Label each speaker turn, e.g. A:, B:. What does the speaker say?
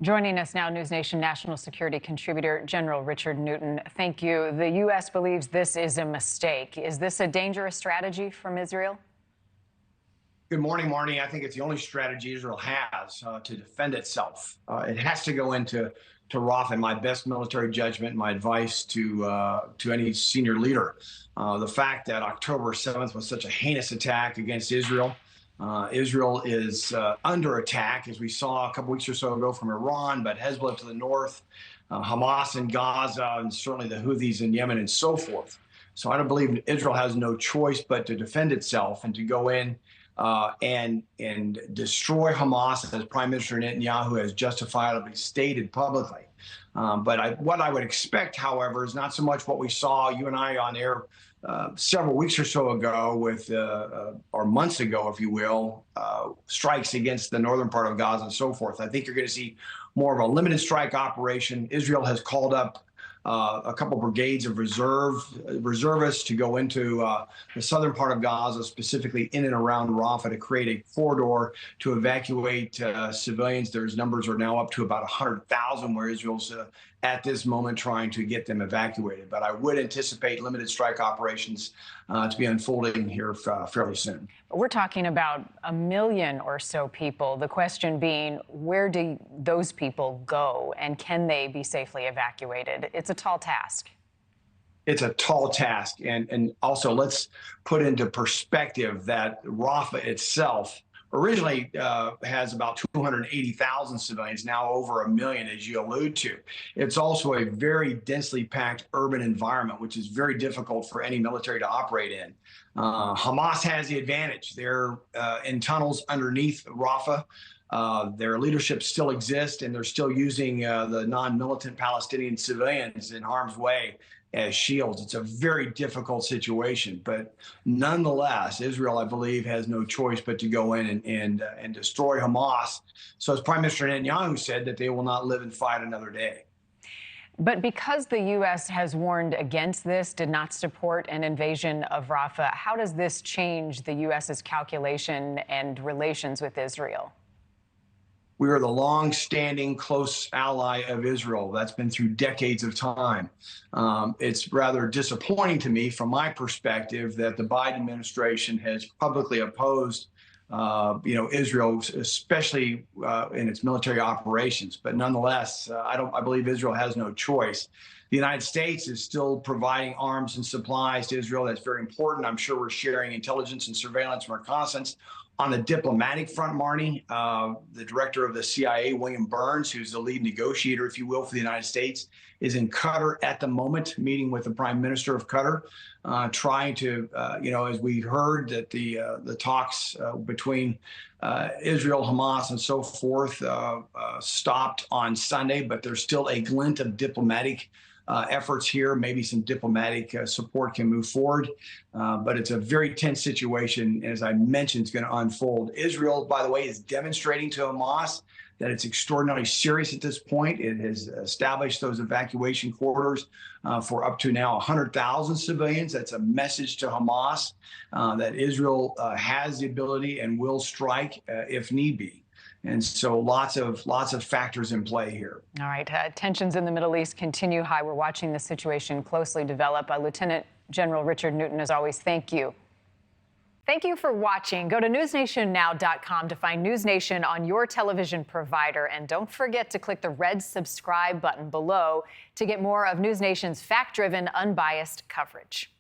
A: Joining us now, NewsNation national security contributor General Richard Newton. Thank you. The U.S. believes this is a mistake. Is this a dangerous strategy from Israel?
B: Good morning, Marni. I think it's the only strategy Israel has to defend itself. It has to go into Rafah. My best military judgment, my advice to any senior leader, the fact that October 7th was such a heinous attack against Israel. Israel is under attack, as we saw a couple weeks or so ago from Iran, but Hezbollah to the north, Hamas in Gaza, and certainly the Houthis in Yemen and so forth. So I don't believe Israel has no choice but to defend itself and to go in and destroy Hamas, as Prime Minister Netanyahu has justifiably stated publicly. But what I would expect, however, is not so much what we saw, you and I on air several weeks or so ago with, or months ago, if you will, strikes against the northern part of Gaza and so forth. I think you're going to see more of a limited strike operation. Israel has called up a couple brigades of reservists to go into the southern part of Gaza, specifically in and around Rafah, to create a corridor to evacuate civilians. There's numbers are now up to about 100,000 where Israel's at this moment trying to get them evacuated. But I would anticipate limited strike operations to be unfolding here fairly soon.
A: We're talking about 1 million or so people. The question being, where do those people go and can they be safely evacuated? It's a tall task.
B: It's a tall task. And also let's put into perspective that Rafah itself originally has about 280,000 civilians, now over 1 million, as you allude to. It's also a very densely packed urban environment, which is very difficult for any military to operate in. Hamas has the advantage. They're in tunnels underneath Rafah. Their leadership still exists, and they're still using the non-militant Palestinian civilians in harm's way as shields. It's a very difficult situation, but nonetheless, Israel, I believe, has no choice but to go in and destroy Hamas. So as Prime Minister Netanyahu said, that they will not live and fight another day.
A: But because the U.S. has warned against this, did not support an invasion of Rafah, how does this change the U.S.'s calculation and relations with Israel?
B: We are the long-standing close ally of Israel. That's been through decades of time. It's rather disappointing to me, from my perspective, that the Biden administration has publicly opposed, Israel, especially in its military operations. But nonetheless, I believe Israel has no choice. The United States is still providing arms and supplies to Israel. That's very important. I'm sure we're sharing intelligence and surveillance and reconnaissance. On the diplomatic front, Marni, the director of the CIA, William Burns, who's the lead negotiator, if you will, for the United States, is in Qatar at the moment, meeting with the Prime Minister of Qatar, trying to, as we heard that the talks between Israel, Hamas, and so forth stopped on Sunday, but there's still a glint of diplomatic efforts here. Maybe some diplomatic support can move forward, but it's a very tense situation. As I mentioned, it's going to unfold. Israel, by the way, is demonstrating to Hamas that it's extraordinarily serious at this point. It has established those evacuation corridors for up to now 100,000 civilians. That's a message to Hamas that Israel has the ability and will strike if need be. And so lots of factors in play here.
A: All right. Tensions in the Middle East continue high. We're watching the situation closely develop. Lieutenant General Richard Newton, as always, thank you. Thank you for watching. Go to newsnationnow.com to find NewsNation on your television provider. And don't forget to click the red subscribe button below to get more of NewsNation's fact-driven, unbiased coverage.